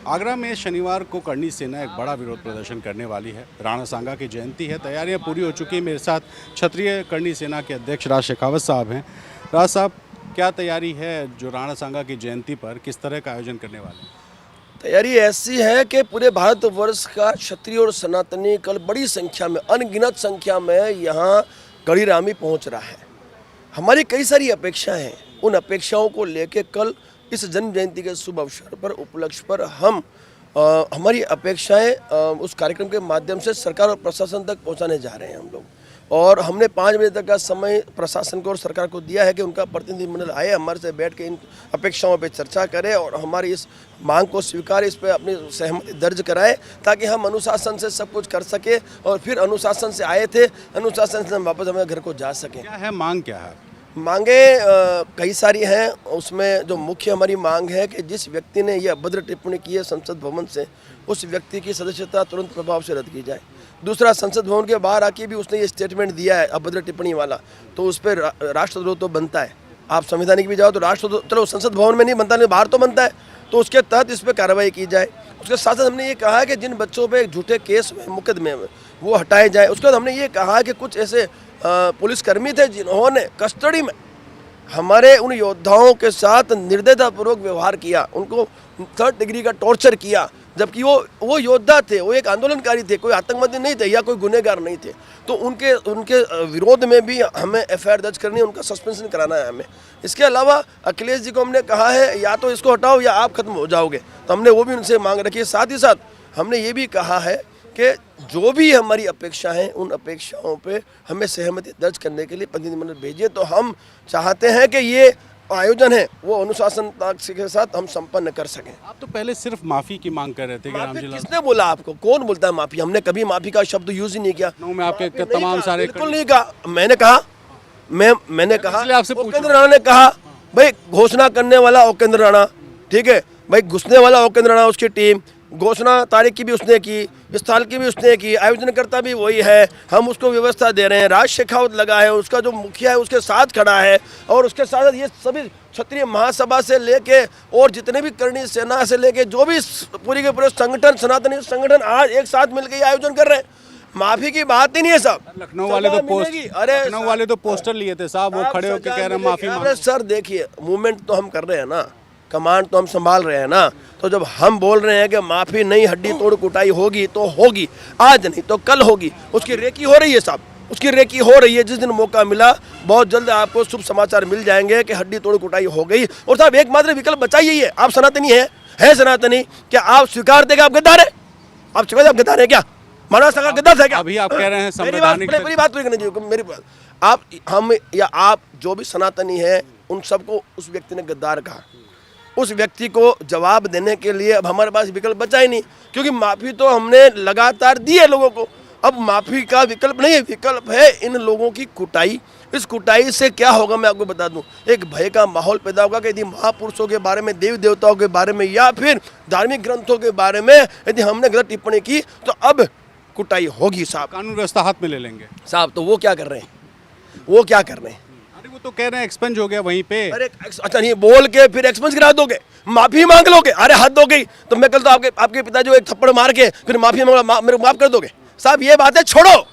आगरा में शनिवार को करणी सेना एक बड़ा विरोध प्रदर्शन करने वाली है। राणा सांगा की जयंती है, तैयारियां पूरी हो चुकी है। मेरे साथ क्षत्रिय करणी सेना के अध्यक्ष राज शेखावत साहब हैं। राज साहब, क्या तैयारी है जो राणा सांगा की जयंती पर, किस तरह का आयोजन करने वाले हैं? तैयारी ऐसी है कि पूरे भारतवर्ष का क्षत्रिय और सनातनी कल बड़ी संख्या में, अनगिनत संख्या में यहाँ गढ़ीरामी पहुँच रहा है। हमारी कई सारी अपेक्षाएं हैं। उन अपेक्षाओं को लेके कल इस जन्म जयंती के शुभ अवसर पर, उपलक्ष्य पर हम हमारी अपेक्षाएं उस कार्यक्रम के माध्यम से सरकार और प्रशासन तक पहुंचाने जा रहे हैं हम लोग। और हमने 5 बजे तक का समय प्रशासन को और सरकार को दिया है कि उनका प्रतिनिधिमंडल आए, हमारे से बैठ के इन अपेक्षाओं पे चर्चा करे और हमारी इस मांग को स्वीकार, इस पर अपनी सहमति दर्ज कराए, ताकि हम अनुशासन से सब कुछ कर सके और फिर अनुशासन से आए थे, अनुशासन से हम वापस हमारे घर को जा सकें। क्या है मांग, क्या है? मांगे कई सारी हैं। उसमें जो मुख्य हमारी मांग है कि जिस व्यक्ति ने ये अभद्र टिप्पणी की है संसद भवन से, उस व्यक्ति की सदस्यता तुरंत प्रभाव से रद्द की जाए। दूसरा, संसद भवन के बाहर आके भी उसने ये स्टेटमेंट दिया है अभद्र टिप्पणी वाला, तो उस पर राष्ट्रद्रोह तो बनता है। आप संवैधानिक भी जाओ तो राष्ट्रद्रोह, चलो संसद भवन में नहीं बनता, नहीं बाहर तो बनता है, तो उसके तहत इस पर कार्रवाई की जाए। उसके साथ साथ हमने ये कहा है कि जिन बच्चों पे झूठे केस में, मुकदमे में, वो हटाए जाए। उसके बाद हमने ये कहा कि कुछ ऐसे पुलिसकर्मी थे जिन्होंने कस्टडी में हमारे उन योद्धाओं के साथ निर्दयतापूर्वक व्यवहार किया, उनको 3rd डिग्री का टॉर्चर किया, जबकि वो योद्धा थे, वो एक आंदोलनकारी थे, कोई आतंकवादी नहीं थे या कोई गुनहगार नहीं थे। तो उनके विरोध में भी हमें FIR दर्ज करनी है, उनका सस्पेंशन कराना है हमें। इसके अलावा अखिलेश जी को हमने कहा है या तो इसको हटाओ या आप खत्म हो जाओगे, तो हमने वो भी उनसे मांग रखी है। साथ ही साथ हमने ये भी कहा है कि जो भी हमारी अपेक्षा हैं, उन अपेक्षाओं पे हमें सहमति दर्ज करने के लिए प्रतिनिधिमंडल भेजिए। तो हम चाहते हैं कि ये आयोजन है वो अनुशासन के साथ हम संपन्न कर सकें। आप तो पहले सिर्फ माफी की मांग कर रहे थे कि रामजी लाल, किसने बोला आपको? कौन बोलता है माफी? हमने कभी माफी का शब्द यूज ही नहीं किया। मैं आपके तमाम सारे बिल्कुल नहीं कहा। मैंने कहा आपसे उपेंद्र राणा ने कहा, भाई घोषणा करने वाला उपेंद्र राणा, ठीक है भाई, घुसने वाला उपेंद्र राणा, उसकी टीम, घोषणा तारीख की भी उसने की, स्थल की भी उसने की, आयोजनकर्ता भी वही है, हम उसको व्यवस्था दे रहे हैं। राज शेखावत लगा है, उसका जो मुखिया है उसके साथ खड़ा है, और उसके साथ ये सभी क्षत्रिय महासभा से लेके और जितने भी करणी सेना से लेके जो भी पूरी के पूरे संगठन, सनातनी संगठन आज एक साथ मिलकर ये आयोजन कर रहे हैं। माफी की बात ही नहीं है साहब। लखनऊ वाले तो पोस्टर लिए थे साहब, वो खड़े होकर कह रहे हैं माफी मांगो। सर देखिए, मूवमेंट तो हम कर रहे हैं ना, कमांड तो हम संभाल रहे हैं ना, तो जब हम बोल रहे हैं कि माफी नहीं, हड्डी तोड़ कुटाई होगी तो होगी, आज नहीं तो कल होगी। उसकी रेकी हो रही है साहब, उसकी रेकी हो रही है। जिस दिन मौका मिला, बहुत जल्द आपको शुभ समाचार मिल जाएंगे कि हड्डी तोड़ कुटाई हो गई। और साहब एकमात्र विकल्प बचा ही है, आप सनातनी है सनातनी, क्या आप स्वीकार देगा आप गद्दार है? आप स्वीकार, आप गद्दार है क्या? मानव सरकार गद्दार है क्या? अभी आप कह रहे हैं मेरी बात तो मेरी बात, आप, हम या आप जो भी सनातनी है, उन सबको उस व्यक्ति ने गद्दार कहा। उस व्यक्ति को जवाब देने के लिए अब हमारे पास विकल्प बचा ही नहीं, क्योंकि माफ़ी तो हमने लगातार दी है लोगों को। अब माफ़ी का विकल्प नहीं है, विकल्प है इन लोगों की कुटाई। इस कुटाई से क्या होगा मैं आपको बता दूं, एक भय का माहौल पैदा होगा कि यदि महापुरुषों के बारे में, देवी देवताओं के बारे में या फिर धार्मिक ग्रंथों के बारे में यदि हमने गलत टिप्पणी की तो अब कुटाई होगी साहब। कानून व्यवस्था हाथ में ले लेंगे साहब। तो वो क्या कर रहे हैं? वो क्या कर रहे हैं? वो तो कह रहे हैं एक्सपेंज हो गया वहीं पे। अरे अच्छा, नहीं बोल के फिर एक्सपेंस गिरा दोगे, माफी मांग लोगे? अरे हद हो गई। तो मैं कल तो आपके पिताजी को एक थप्पड़ मार के फिर माफी मांगा, मेरे को माफ कर दोगे? साहब ये बातें छोड़ो,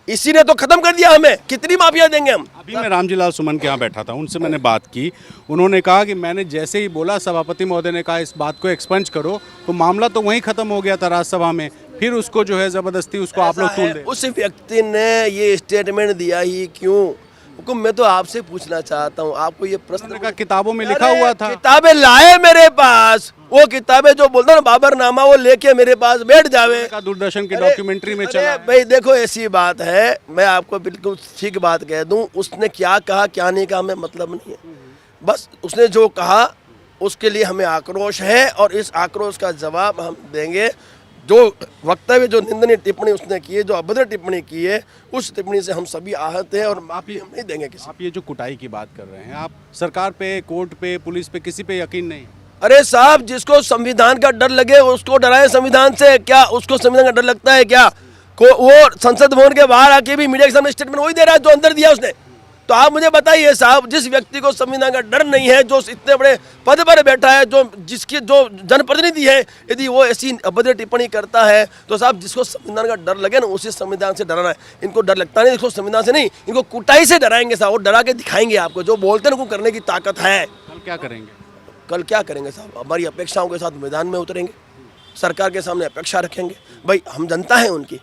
इसी ने तो खत्म कर दिया हमें। कितनी माफिया देंगे हम? अभी मैं रामजी लाल सुमन के यहाँ बैठा था, उनसे मैंने बात की। उन्होंने कहा कि मैंने जैसे ही बोला, सभापति महोदय ने कहा इस बात को एक्सपेंज करो, तो मामला तो वहीं खत्म हो गया था राज्यसभा में। फिर उसको जो है जबरदस्ती उसको आप लोग तूल दे। उस व्यक्ति ने ये स्टेटमेंट दिया ही क्यों? मैं तो आपसे पूछना चाहता हूँ, आपको ये प्रश्न का किताबों में लिखा हुआ था। किताबें लाए मेरे पास, वो किताबें जो बोलता ना बाबरनामा, वो लेके मेरे पास बैठ जावे। दूरदर्शन की डॉक्यूमेंट्री में चला। भाई देखो ऐसी बात है, मैं आपको बिल्कुल ठीक बात कह दूं, उसने क्या कहा क्या नहीं कहा हमें मतलब नहीं है। बस उसने जो कहा उसके लिए हमें आक्रोश है, और इस आक्रोश का जवाब हम देंगे। जो वक्तव्य, जो निंदनीय टिप्पणी उसने की है, जो अभद्र टिप्पणी की है, उस टिप्पणी से हम सभी आहत हैं और माफी हम नहीं देंगे किसी। आप ये जो कुटाई की बात कर रहे हैं, आप सरकार पे, कोर्ट पे, पुलिस पे, किसी पे यकीन नहीं? अरे साहब, जिसको संविधान का डर लगे उसको डराए संविधान से। क्या उसको संविधान का डर लगता है क्या? वो संसद भवन के बाहर आके भी मीडिया के सामने स्टेटमेंट वही दे रहा है जो अंदर दिया उसने। तो आप मुझे बताइए साहब, जिस व्यक्ति को संविधान का डर नहीं है, जो इतने बड़े पद पर बैठा है, जो जिसकी जो जनप्रतिनिधि है, यदि वो ऐसी अभद्र टिप्पणी करता है तो साहब जिसको संविधान का डर लगे ना उसी संविधान से डराना है। इनको डर लगता नहीं, इसको संविधान से नहीं, इनको कुटाई से डराएंगे साहब, और डरा के दिखाएंगे आपको, जो बोलते हैं उनको करने की ताकत है। कल क्या करेंगे? कल क्या करेंगे साहब, हमारी अपेक्षाओं के साथ मैदान में उतरेंगे, सरकार के सामने अपेक्षा रखेंगे। भाई हम जनता है उनकी,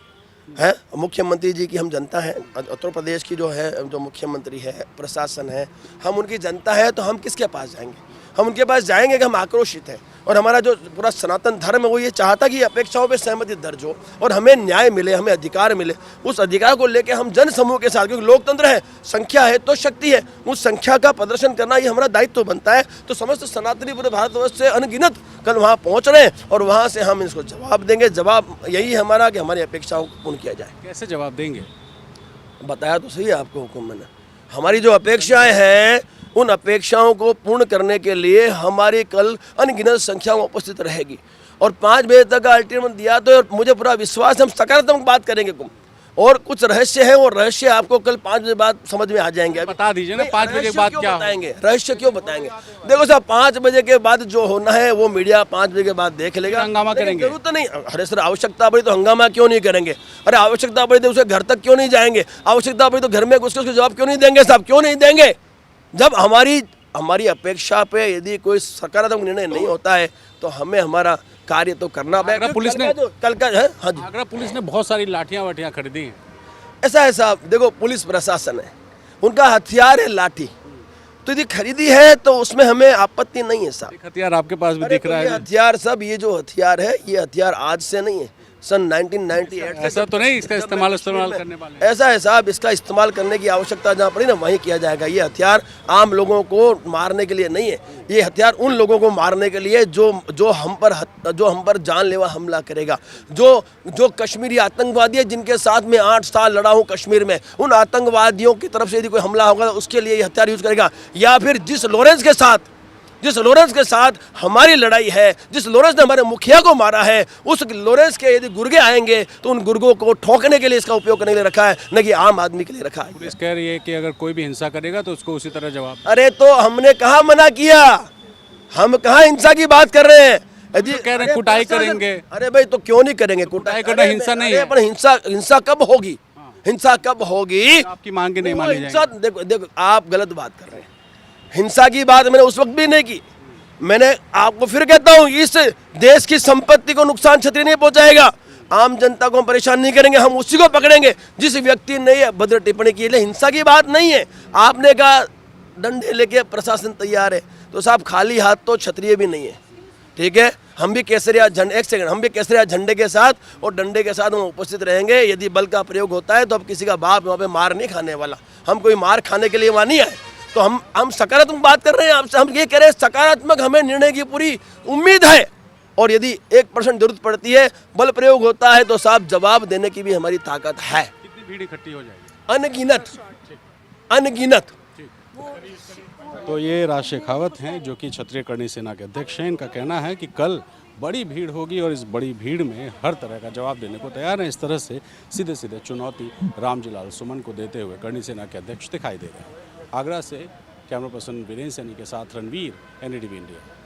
है मुख्यमंत्री जी की हम जनता है, उत्तर प्रदेश की जो है जो मुख्यमंत्री है, प्रशासन है, हम उनकी जनता है। तो हम किसके पास जाएंगे? हम उनके पास जाएंगे कि हम आक्रोशित हैं, और हमारा जो पूरा सनातन धर्म है वो ये चाहता कि अपेक्षाओं पे सहमति दर्ज हो और हमें न्याय मिले, हमें अधिकार मिले। उस अधिकार को लेके हम जन समूह के साथ, क्योंकि लोकतंत्र है, संख्या है तो शक्ति है, उस संख्या का प्रदर्शन करना ये हमारा दायित्व बनता है। तो समस्त सनातनी पूरे भारतवर्ष से अनगिनत कल वहाँ पहुँच रहे हैं, और वहाँ से हम इसको जवाब देंगे। जवाब यही है हमारा कि हमारी अपेक्षाओं को पूर्ण किया जाए। कैसे जवाब देंगे? बताया तो सही है आपको हुक्म मैंने। हमारी जो अपेक्षाएं हैं उन अपेक्षाओं को पूर्ण करने के लिए हमारी कल अनगिनत संख्या में उपस्थित रहेगी, और 5 बजे तक का अल्टीमेटम दिया तो मुझे पूरा विश्वास है हम सकारात्मक बात करेंगे। और कुछ रहस्य है, वो रहस्य आपको कल 5 बजे बाद समझ में आ जाएंगे। बता दीजिए ना 5 बजे के बाद क्या बताएंगे, रहस्य क्यों बताएंगे? देखो साहब, 5 बजे के बाद जो होना है वो मीडिया 5 बजे के बाद देख लेगा। हंगामा करेंगे? जरूरत तो नहीं। अरे सर, आवश्यकता पड़ी तो हंगामा क्यों नहीं करेंगे? अरे आवश्यकता पड़ी तो उसके घर तक क्यों नहीं जाएंगे? आवश्यकता पड़ी तो घर में घुस के उसको जवाब क्यों नहीं देंगे साहब? क्यों नहीं देंगे? जब हमारी अपेक्षा पे यदि कोई सकारात्मक निर्णय नहीं होता है तो हमें हमारा कार्य तो करना पड़ेगा। पुलिस ने कल का है, हाँ जी, आगरा पुलिस ने बहुत सारी लाठियां वाठियां खरीदी हैं। ऐसा है साहब, देखो पुलिस प्रशासन है, उनका हथियार है लाठी, तो यदि खरीदी है तो उसमें हमें आपत्ति नहीं है साहब। एक हथियार आपके पास भी दिख रहा ये है। हथियार सब, ये जो हथियार है ये हथियार आज से नहीं है, सन 1998 ऐसा तो नहीं इसका इस्तेमाल करने वाले? ऐसा है साहब, इसका इस्तेमाल करने की आवश्यकता जहाँ पड़ी ना वहीं किया जाएगा। ये हथियार आम लोगों को मारने के लिए नहीं है, ये हथियार उन लोगों को मारने के लिए जो हम पर जानलेवा हमला करेगा, जो कश्मीरी आतंकवादी है जिनके साथ में 8 साल लड़ा हूँ कश्मीर में, उन आतंकवादियों की तरफ से यदि कोई हमला होगा तो उसके लिए ये हथियार यूज करेगा। या फिर जिस लॉरेंस के साथ हमारी लड़ाई है, जिस लॉरेंस ने हमारे मुखिया को मारा है, उस लॉरेंस के यदि गुर्गे आएंगे तो उन गुर्गों को ठोकने के लिए इसका उपयोग करने के लिए रखा है, न कि आम आदमी के लिए रखा है। पुलिस कह रही है कि अगर कोई भी हिंसा करेगा तो उसको उसी तरह जवाब। अरे तो हमने कहाँ मना किया? हम कहाँ हिंसा की बात कर रहे हैं? यदि कह रहे हैं कुटाई करेंगे। अरे भाई तो क्यों नहीं करेंगे कुटाई? करना हिंसा नहीं है। पर हिंसा कब होगी? हिंसा कब होगी? आपकी मांगे नहीं मानी जाएंगी। देखो आप गलत बात कर रहे हैं। हिंसा की बात मैंने उस वक्त भी नहीं की। मैंने आपको फिर कहता हूं, इस देश की संपत्ति को नुकसान क्षति नहीं पहुंचाएगा, आम जनता को हम परेशान नहीं करेंगे, हम उसी को पकड़ेंगे जिस व्यक्ति ने ये भद्र टिप्पणी की। हिंसा की बात नहीं है। आपने कहा डंडे लेके प्रशासन तैयार है, तो साहब खाली हाथ तो क्षत्रिय भी नहीं है, ठीक है? हम भी केसरिया झंडे, एक सेकंड, हम भी केसरिया झंडे के साथ और डंडे के साथ हम उपस्थित रहेंगे। यदि बल का प्रयोग होता है तो अब किसी का बाप वहाँ पे मार नहीं खाने वाला, हम कोई मार खाने के लिए वहाँ नहीं आए। तो हम सकारात्मक बात कर रहे हैं आपसे, हम ये कह रहे हैं सकारात्मक हमें निर्णय की पूरी उम्मीद है, और यदि 1% जरूरत पड़ती है, बल प्रयोग होता है तो साहब जवाब देने की भी हमारी ताकत है। कितनी भीड़ इकट्ठी हो जाएगी? अनगिनत। तो ये राज शेखावत हैं जो कि क्षत्रिय कर्णी सेना के अध्यक्ष हैं। इनका कहना है कि कल बड़ी भीड़ होगी और इस बड़ी भीड़ में हर तरह का जवाब देने को तैयार है। इस तरह से सीधे सीधे चुनौती रामजीलाल सुमन को देते हुए कर्णी सेना के अध्यक्ष दिखाई दे रहे हैं। आगरा से कैमरा पर्सन वीरेंद्र सैनी के साथ रणवीर, NDTV इंडिया।